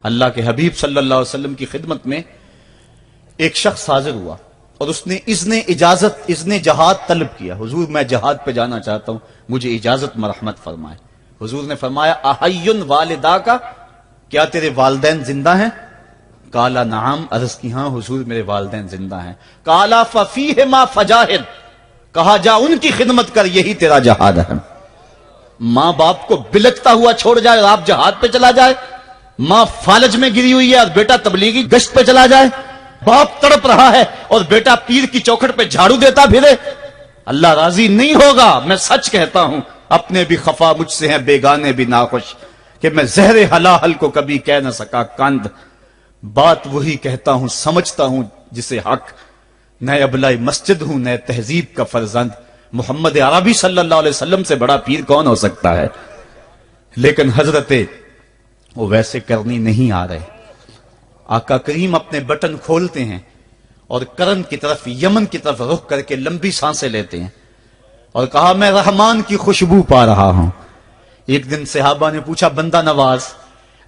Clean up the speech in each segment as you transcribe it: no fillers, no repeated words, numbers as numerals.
اللہ کے حبیب صلی اللہ علیہ وسلم کی خدمت میں ایک شخص حاضر ہوا اور اس نے اذن جہاد طلب کیا. حضور میں جہاد پہ جانا چاہتا ہوں, مجھے اجازت مرحمت فرمائے. حضور نے فرمایا احیٌ والدا کا, کیا تیرے والدین زندہ ہیں؟ قال نعم, عرض کی ہاں حضور میرے والدین زندہ ہیں. قال ففیہما فجاہد, کہا جا ان کی خدمت کر, یہی تیرا جہاد ہے. ماں باپ کو بلکتا ہوا چھوڑ جائے اور آپ جہاد پہ چلا جائے, ماں فالج میں گری ہوئی ہے اور بیٹا تبلیغی گشت پہ چلا جائے, باپ تڑپ رہا ہے اور بیٹا پیر کی چوکھٹ پہ جھاڑو دیتا پھرے, اللہ راضی نہیں ہوگا. میں سچ کہتا ہوں, اپنے بھی خفا مجھ سے ہیں بیگانے بھی ناخوش, کہ میں زہر حلاحل کو کبھی کہہ نہ سکا کند. بات وہی کہتا ہوں سمجھتا ہوں جسے حق, نئے ابلۂ مسجد ہوں نئے تہذیب کا فرزند. محمد عربی صلی اللہ علیہ وسلم سے بڑا پیر کون ہو سکتا ہے؟ لیکن حضرت وہ ویسے کرنی نہیں آ رہے. آقا کریم اپنے بٹن کھولتے ہیں اور کرن کی طرف, یمن کی طرف رخ کر کے لمبی سانسیں لیتے ہیں اور کہا میں رحمان کی خوشبو پا رہا ہوں. ایک دن صحابہ نے پوچھا بندہ نواز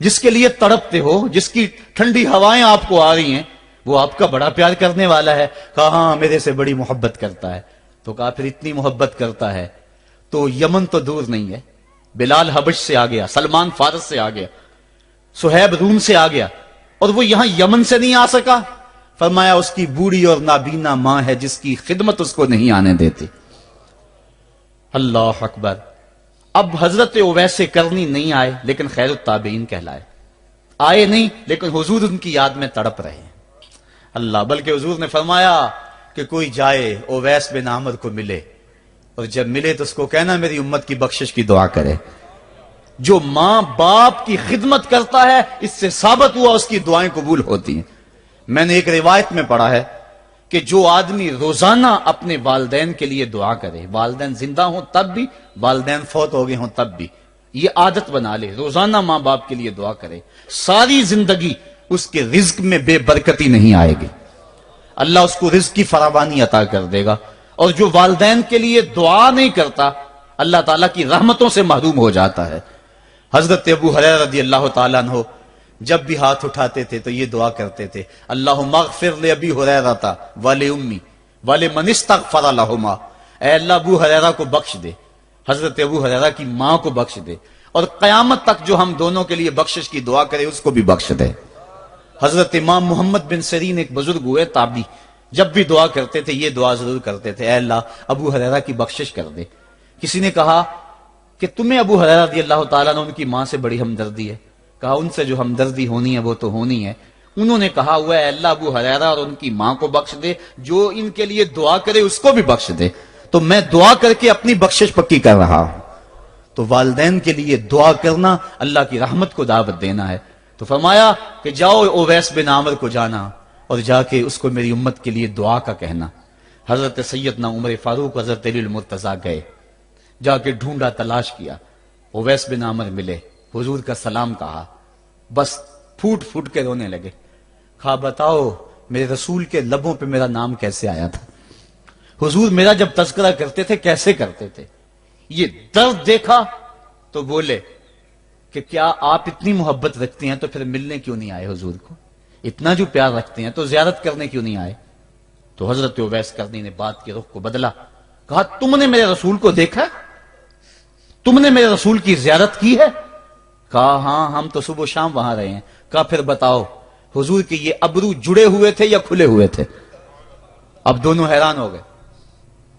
جس کے لیے تڑپتے ہو, جس کی ٹھنڈی ہوائیں آپ کو آ رہی ہیں, وہ آپ کا بڑا پیار کرنے والا ہے. کہا ہاں میرے سے بڑی محبت کرتا ہے. تو کہا پھر اتنی محبت کرتا ہے تو یمن تو دور نہیں ہے, بلال حبش سے آ گیا, سلمان فارس سے آ گیا, سہیب روم سے آ گیا, اور وہ یہاں یمن سے نہیں آ سکا. فرمایا اس کی بوڑھی اور نابینا ماں ہے جس کی خدمت اس کو نہیں آنے دیتی. اللہ اکبر. اب حضرت اویس کرنی نہیں آئے لیکن خیر التابعین کہلائے. آئے نہیں لیکن حضور ان کی یاد میں تڑپ رہے ہیں. اللہ, بلکہ حضور نے فرمایا کہ کوئی جائے اویس بن عامر کو ملے, اور جب ملے تو اس کو کہنا میری امت کی بخشش کی دعا کرے. جو ماں باپ کی خدمت کرتا ہے اس سے ثابت ہوا اس کی دعائیں قبول ہوتی ہیں. میں نے ایک روایت میں پڑھا ہے کہ جو آدمی روزانہ اپنے والدین کے لیے دعا کرے, والدین زندہ ہوں تب بھی, والدین فوت ہو گئے ہوں تب بھی, یہ عادت بنا لے, روزانہ ماں باپ کے لیے دعا کرے, ساری زندگی اس کے رزق میں بے برکتی نہیں آئے گی, اللہ اس کو رزق کی فراوانی عطا کر دے گا. اور جو والدین کے لیے دعا نہیں کرتا اللہ تعالیٰ کی رحمتوں سے محروم ہو جاتا ہے. حضرت ابو ہریرہ رضی اللہ تعالیٰ عنہ جب بھی ہاتھ اٹھاتے تھے تو یہ دعا کرتے تھے, اللہم اغفر لابی ہریرہ ولامی ولمن استغفر لہما, اے اللہ ابو ہریرہ کو بخش دے, حضرت ابو ہریرہ کی ماں کو بخش دے, اور قیامت تک جو ہم دونوں کے لیے بخشش کی دعا کرے اس کو بھی بخش دے. حضرت امام محمد بن سیرین ایک بزرگ ہوئے تابعی, جب بھی دعا کرتے تھے یہ دعا ضرور کرتے تھے, اے اللہ ابو ہریرہ کی بخشش کر دے. کسی نے کہا کہ تمہیں ابو ہریرہ رضی اللہ تعالیٰ نے ان کی ماں سے بڑی ہمدردی ہے. کہا ان سے جو ہمدردی ہونی ہے وہ تو ہونی ہے. انہوں نے کہا ہوا ہے اللہ ابو ہریرہ اور ان کی ماں کو بخش دے, جو ان کے لیے دعا کرے اس کو بھی بخش دے. تو میں دعا کر کے اپنی بخشش پکی کر رہا ہوں. تو والدین کے لیے دعا کرنا اللہ کی رحمت کو دعوت دینا ہے. تو فرمایا کہ جاؤ اویس بن عامر کو جانا اور جا کے اس کو میری امت کے لیے دعا کا کہنا. حضرت سیدنا عمر فاروق حضرت علی المرتضیٰ گئے, جا کے ڈھونڈا تلاش کیا, اویس بن عامر ملے, حضور کا سلام کہا, بس پھوٹ پھوٹ کے رونے لگے. کہا بتاؤ میرے رسول کے لبوں پہ میرا نام کیسے آیا تھا, حضور میرا جب تذکرہ کرتے تھے کیسے کرتے تھے. یہ درد دیکھا تو بولے کہ کیا آپ اتنی محبت رکھتے ہیں تو پھر ملنے کیوں نہیں آئے حضور کو, اتنا جو پیار رکھتے ہیں تو زیارت کرنے کیوں نہیں آئے. تو حضرت اویس کرنی نے بات کے رخ کو بدلا, کہا تم نے میرے رسول کو دیکھا, تم نے میرے رسول کی زیارت کی ہے. کہا ہاں ہم تو صبح و شام وہاں رہے ہیں. کہا پھر بتاؤ حضور کے یہ ابرو جڑے ہوئے تھے یا کھلے ہوئے تھے. اب دونوں حیران ہو گئے.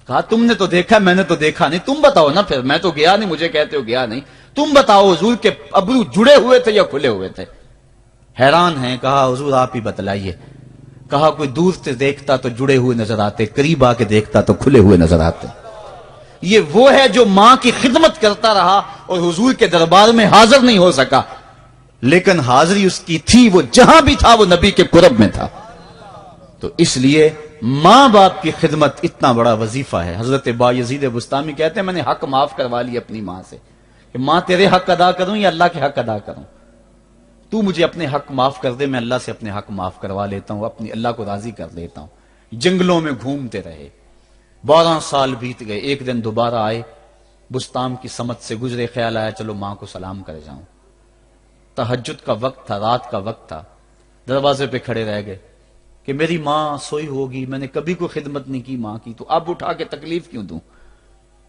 کہا تم نے تو دیکھا میں نے تو دیکھا نہیں, تم بتاؤ نا, پھر میں تو گیا نہیں, مجھے کہتے ہو گیا نہیں, تم بتاؤ حضور کے ابرو جڑے ہوئے تھے یا کھلے ہوئے تھے. حیران ہیں. کہا حضور آپ ہی بتلائیے. کہا کوئی دور سے دیکھتا تو جڑے ہوئے نظر آتے, قریب آ کے دیکھتا تو کھلے ہوئے نظر آتے. یہ وہ ہے جو ماں کی خدمت کرتا رہا اور حضور کے دربار میں حاضر نہیں ہو سکا, لیکن حاضری اس کی تھی, وہ جہاں بھی تھا وہ نبی کے قرب میں تھا. تو اس لیے ماں باپ کی خدمت اتنا بڑا وظیفہ ہے. حضرت بایزید بستامی کہتے ہیں میں نے حق معاف کروا لی اپنی ماں سے, کہ ماں تیرے حق ادا کروں یا اللہ کے حق ادا کروں, تو مجھے اپنے حق معاف کر دے, میں اللہ سے اپنے حق معاف کروا لیتا ہوں, اپنی اللہ کو راضی کر لیتا ہوں. جنگلوں میں گھومتے رہے, 12 سال بیت گئے. ایک دن دوبارہ آئے, بستام کی سمت سے گزرے, خیال آیا چلو ماں کو سلام کر جاؤں. تہجد کا وقت تھا، رات کا وقت تھا، دروازے پہ کھڑے رہ گئے کہ میری ماں سوئی ہوگی، میں نے کبھی کوئی خدمت نہیں کی ماں کی، تو اب اٹھا کے تکلیف کیوں دوں؟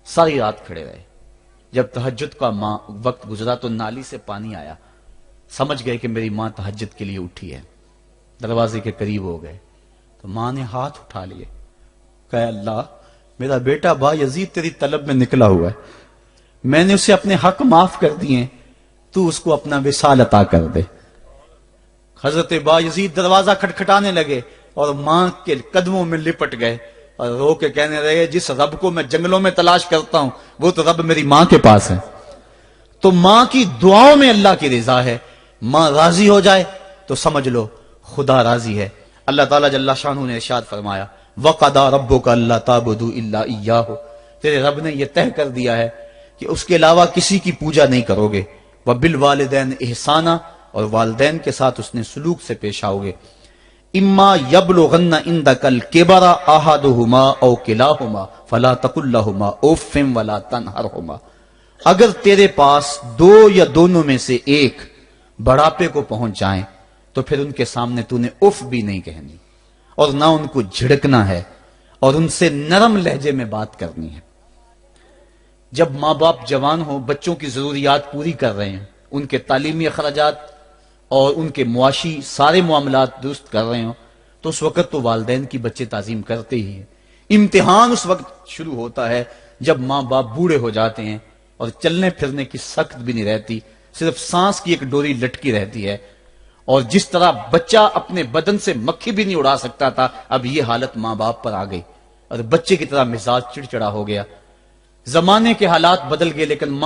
ساری رات کھڑے رہے۔ جب تہجد کا وقت گزرا تو نالی سے پانی آیا، سمجھ گئے کہ میری ماں تہجد کے لیے اٹھی ہے، دروازے کے قریب ہو گئے تو ماں نے ہاتھ اٹھا لیے، کہا اللہ میرا بیٹا با یزید تیری طلب میں نکلا ہوا ہے، میں نے اسے اپنے حق معاف کر دیے، تو اس کو اپنا وصال عطا کر دے۔ حضرت با یزید دروازہ کھٹکھٹانے لگے اور ماں کے قدموں میں لپٹ گئے اور رو کے کہنے لگے جس رب کو میں جنگلوں میں تلاش کرتا ہوں وہ تو رب میری ماں کے پاس ہے۔ تو ماں کی دعاؤں میں اللہ کی رضا ہے، ماں راضی ہو جائے تو سمجھ لو خدا راضی ہے۔ اللہ تعالیٰ جل شانہ نے ارشاد فرمایا وَقَضَىٰ رَبُّكَ أَلَّا تَعْبُدُوا إِلَّا إِيَّاهُ، تیرے رب نے یہ طے کر دیا ہے کہ اس کے علاوہ کسی کی پوجا نہیں کرو گے، وَبِالْوَالِدَيْنِ إِحْسَانًا، اور والدین کے ساتھ اس نے سلوک سے پیش آؤ گے۔ اِمَّا يَبْلُغَنَّ عِندَكَ الْكِبَرَ أَحَدُهُمَا أَوْ كِلَاهُمَا فَلَا تَقُل لَّهُمَا أُفٍّ وَلَا تَنْهَرْهُمَا، اگر تیرے پاس دو یا دونوں میں سے ایک بڑھاپے کو پہنچ جائیں تو پھر ان کے سامنے تو نے اف بھی نہیں کہنی اور نہ ان کو جھڑکنا ہے اور ان سے نرم لہجے میں بات کرنی ہے۔ جب ماں باپ جوان ہو، بچوں کی ضروریات پوری کر رہے ہیں، ان کے تعلیمی اخراجات اور ان کے معاشی سارے معاملات درست کر رہے ہوں، تو اس وقت تو والدین کی بچے تعظیم کرتے ہی ہیں۔ امتحان اس وقت شروع ہوتا ہے جب ماں باپ بوڑھے ہو جاتے ہیں اور چلنے پھرنے کی سخت بھی نہیں رہتی، صرف سانس کی ایک ڈوری لٹکی رہتی ہے، اور جس طرح بچہ اپنے بدن سے مکھی بھی نہیں اڑا سکتا تھا، اب یہ حالت ماں باپ پر آ گئی اور بچے کی طرح مزاج چڑچڑا ہو گیا۔ زمانے کے حالات بدل گئے لیکن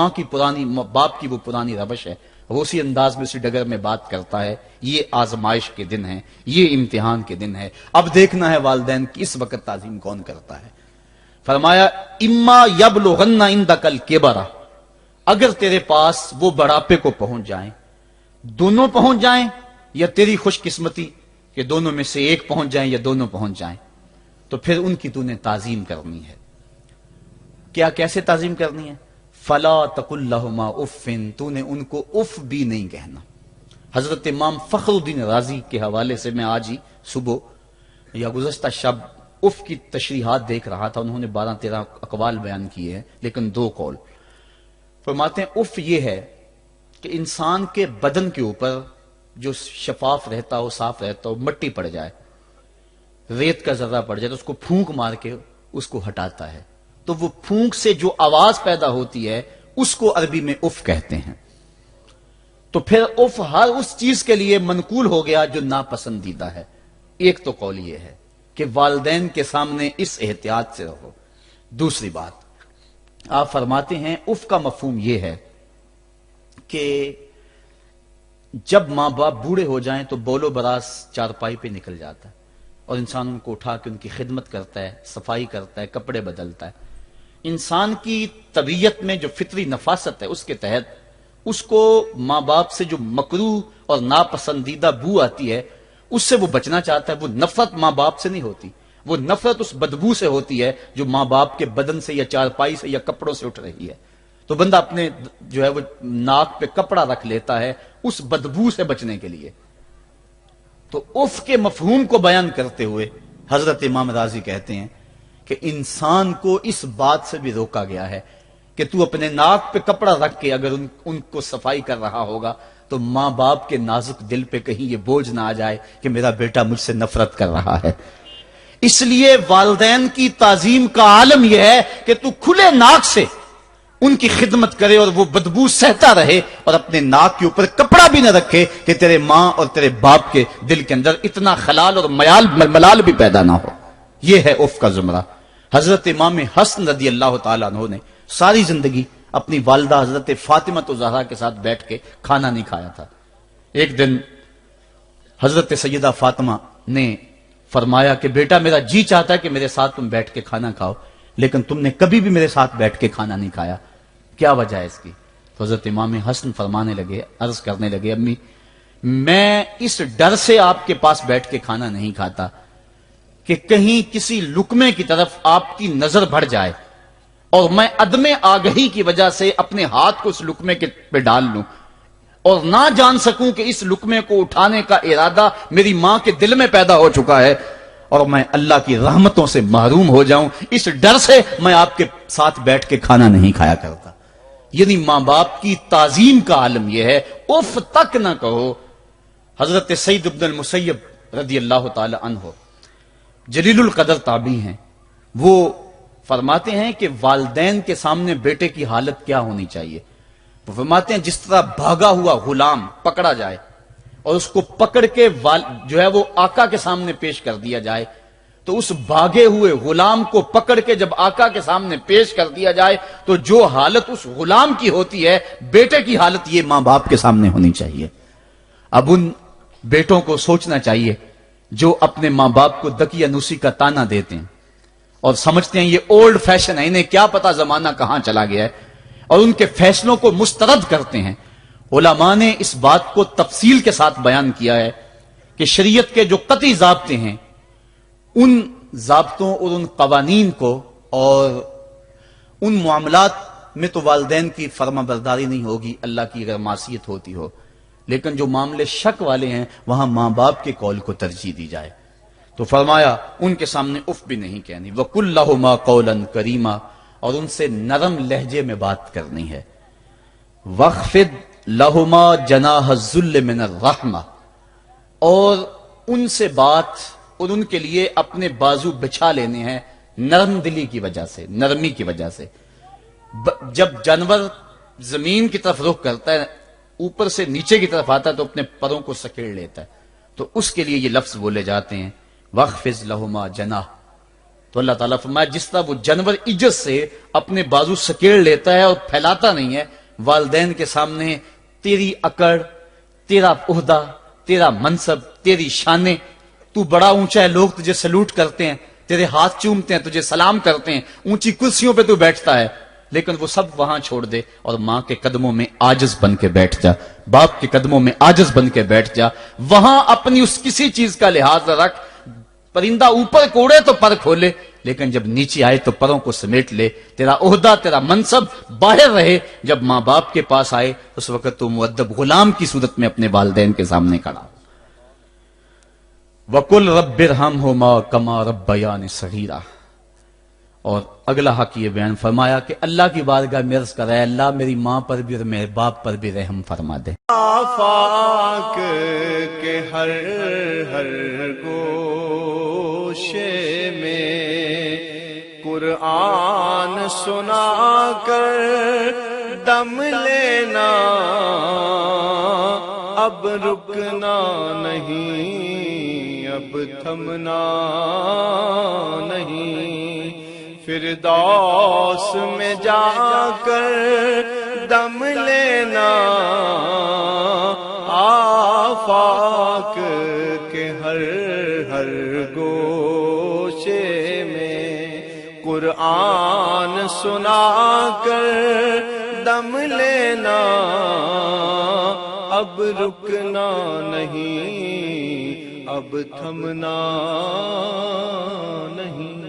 باپ کی وہ پرانی روش ہے، وہ اسی انداز میں اسی ڈگر میں بات کرتا ہے۔ یہ آزمائش کے دن ہیں، یہ امتحان کے دن ہے، اب دیکھنا ہے والدین کی اس وقت تعظیم کون کرتا ہے۔ فرمایا اما یبلغن عندک الکبر، اگر تیرے پاس وہ بڑھاپے کو پہنچ جائیں، دونوں پہنچ جائیں یا تیری خوش قسمتی کہ دونوں میں سے ایک پہنچ جائیں یا دونوں پہنچ جائیں، تو پھر ان کی تو نے تعظیم کرنی ہے۔ کیا کیسے تعظیم کرنی ہے؟ فلا تقل لہما اف، تو نے ان کو اف بھی نہیں کہنا۔ حضرت امام فخر الدین رازی کے حوالے سے میں آج ہی صبح یا گزشتہ شب اف کی تشریحات دیکھ رہا تھا، انہوں نے 12-13 اقوال بیان کیے ہیں لیکن 2 قول فرماتے ہیں۔ اف یہ ہے کہ انسان کے بدن کے اوپر جو شفاف رہتا ہو، صاف رہتا ہو، مٹی پڑ جائے، ریت کا ذرہ پڑ جائے تو اس کو پھونک مار کے اس کو ہٹاتا ہے، تو وہ پھونک سے جو آواز پیدا ہوتی ہے اس کو عربی میں اف کہتے ہیں۔ تو پھر اف ہر اس چیز کے لیے منقول ہو گیا جو ناپسندیدہ ہے۔ ایک تو قول یہ ہے کہ والدین کے سامنے اس احتیاط سے رہو۔ دوسری بات آپ فرماتے ہیں اف کا مفہوم یہ ہے کہ جب ماں باپ بوڑھے ہو جائیں تو بول و براز چارپائی پہ نکل جاتا ہے اور انسان ان کو اٹھا کے ان کی خدمت کرتا ہے، صفائی کرتا ہے، کپڑے بدلتا ہے۔ انسان کی طبیعت میں جو فطری نفاست ہے اس کے تحت اس کو ماں باپ سے جو مکروہ اور ناپسندیدہ بو آتی ہے اس سے وہ بچنا چاہتا ہے۔ وہ نفرت ماں باپ سے نہیں ہوتی، وہ نفرت اس بدبو سے ہوتی ہے جو ماں باپ کے بدن سے یا چارپائی سے یا کپڑوں سے اٹھ رہی ہے۔ تو بندہ اپنے جو ہے وہ ناک پہ کپڑا رکھ لیتا ہے اس بدبو سے بچنے کے لیے۔ تو اف کے مفہوم کو بیان کرتے ہوئے حضرت امام رازی کہتے ہیں کہ انسان کو اس بات سے بھی روکا گیا ہے کہ تو اپنے ناک پہ کپڑا رکھ کے اگر ان کو صفائی کر رہا ہوگا تو ماں باپ کے نازک دل پہ کہیں یہ بوجھ نہ آ جائے کہ میرا بیٹا مجھ سے نفرت کر رہا ہے۔ اس لیے والدین کی تعظیم کا عالم یہ ہے کہ تو کھلے ناک سے ان کی خدمت کرے اور وہ بدبو سہتا رہے اور اپنے ناک کے اوپر کپڑا بھی نہ رکھے کہ تیرے ماں اور تیرے باپ کے دل کے اندر اتنا خلال اور ملال بھی پیدا نہ ہو۔ یہ ہے اف کا زمرہ۔ حضرت امام حسن رضی اللہ تعالیٰ عنہ نے ساری زندگی اپنی والدہ حضرت فاطمہ الزہرا کے ساتھ بیٹھ کے کھانا نہیں کھایا تھا۔ ایک دن حضرت سیدہ فاطمہ نے فرمایا کہ بیٹا میرا جی چاہتا ہے کہ میرے ساتھ تم بیٹھ کے کھانا کھاؤ، لیکن تم نے کبھی بھی میرے ساتھ بیٹھ کے کھانا نہیں کھایا، کیا وجہ ہے اس کی؟ تو حضرت امام حسن فرمانے لگے، عرض کرنے لگے امی میں اس ڈر سے آپ کے پاس بیٹھ کے کھانا نہیں کھاتا کہ کہیں کسی لقمے کی طرف آپ کی نظر بڑھ جائے اور میں عدم آگہی کی وجہ سے اپنے ہاتھ کو اس لقمے کے پہ ڈال لوں، اور نہ جان سکوں کہ اس لقمے کو اٹھانے کا ارادہ میری ماں کے دل میں پیدا ہو چکا ہے اور میں اللہ کی رحمتوں سے محروم ہو جاؤں، اس ڈر سے میں آپ کے ساتھ بیٹھ کے کھانا نہیں کھایا کرتا۔ یعنی ماں باپ کی تعظیم کا عالم یہ ہے، اف تک نہ کہو۔ حضرت سعید بن المسیب رضی اللہ تعالی عنہ جلیل القدر تابعی ہیں، وہ فرماتے ہیں کہ والدین کے سامنے بیٹے کی حالت کیا ہونی چاہیے۔ وہ فرماتے ہیں جس طرح بھاگا ہوا غلام پکڑا جائے اور اس کو پکڑ کے جو ہے وہ آقا کے سامنے پیش کر دیا جائے، تو اس بھاگے ہوئے غلام کو پکڑ کے جب آقا کے سامنے پیش کر دیا جائے تو جو حالت اس غلام کی ہوتی ہے، بیٹے کی حالت یہ ماں باپ کے سامنے ہونی چاہیے۔ اب ان بیٹوں کو سوچنا چاہیے جو اپنے ماں باپ کو دقیانوسی کا تانا دیتے ہیں اور سمجھتے ہیں یہ اولڈ فیشن ہے، انہیں کیا پتا زمانہ کہاں چلا گیا ہے، اور ان کے فیصلوں کو مسترد کرتے ہیں۔ علماء نے اس بات کو تفصیل کے ساتھ بیان کیا ہے کہ شریعت کے جو قطعی ضابطے ہیں، ان ضابطوں اور ان قوانین کو اور ان معاملات میں تو والدین کی فرما برداری نہیں ہوگی اللہ کی اگر معصیت ہوتی ہو، لیکن جو معاملے شک والے ہیں وہاں ماں باپ کے قول کو ترجیح دی جائے۔ تو فرمایا ان کے سامنے اف بھی نہیں کہنی، وَقُلْ لَهُمَا قَوْلًا كَرِيمًا، اور ان سے نرم لہجے میں بات کرنی ہے۔ وَاخْفِضْ لَهُمَا جَنَاحَ الذُّلِّ مِنَ الرَّحْمَةِ، اور ان سے بات اور ان کے لیے اپنے بازو بچھا لینے ہیں نرم دلی کی وجہ سے، نرمی کی وجہ سے۔ جب جانور زمین کی طرف رخ کرتا ہے، اوپر سے نیچے کی طرف آتا ہے تو اپنے پروں کو سکیڑ لیتا ہے، تو اس کے لیے یہ لفظ بولے جاتے ہیں وَاخْفِضْ لَهُمَا جَنَاحَ۔ تو اللہ تعالیٰ فرمایا جس طرح وہ جانور عزت سے اپنے بازو سکیڑ لیتا ہے اور پھیلاتا نہیں ہے، والدین کے سامنے تیری اکڑ، تیرا عہدہ، تیرا منصب، تیری شانیں، تو بڑا اونچا ہے، لوگ تجھے سلوٹ کرتے ہیں، تیرے ہاتھ چومتے ہیں، تجھے سلام کرتے ہیں، اونچی کرسیوں پہ تو بیٹھتا ہے، لیکن وہ سب وہاں چھوڑ دے اور ماں کے قدموں میں عاجز بن کے بیٹھ جا، باپ کے قدموں میں عاجز بن کے بیٹھ جا، وہاں اپنی اس کسی چیز کا لحاظ رکھ۔ پرندہ اوپر کوڑے تو پر کھولے، لیکن جب نیچے آئے تو پروں کو سمیٹ لے، تیرا عہدہ، تیرا منصب باہر رہے، جب ماں باپ کے پاس آئے اس وقت تو مؤدب غلام کی صورت میں اپنے والدین کے سامنے کھڑا۔ وَقُلْ رَبِّ ارْحَمْهُمَا كَمَا رَبَّيَانِ صَغِيرًا، اور اگلا حق یہ بیان فرمایا کہ اللہ کی بارگاہ میں عرض کر رہا ہے اللہ میری ماں پر بھی اور میرے باپ پر بھی رحم فرما دے۔ آفاق کے ہر ہر گوشے میں قرآن سنا کر دم لینا، اب رکنا نہیں، اب تھمنا نہیں، فردوس میں جا کر دم لینا، آفاق کے ہر ہر گوشے میں قرآن سنا کر دم لینا، اب رکنا نہیں، اب تھمنا نہیں۔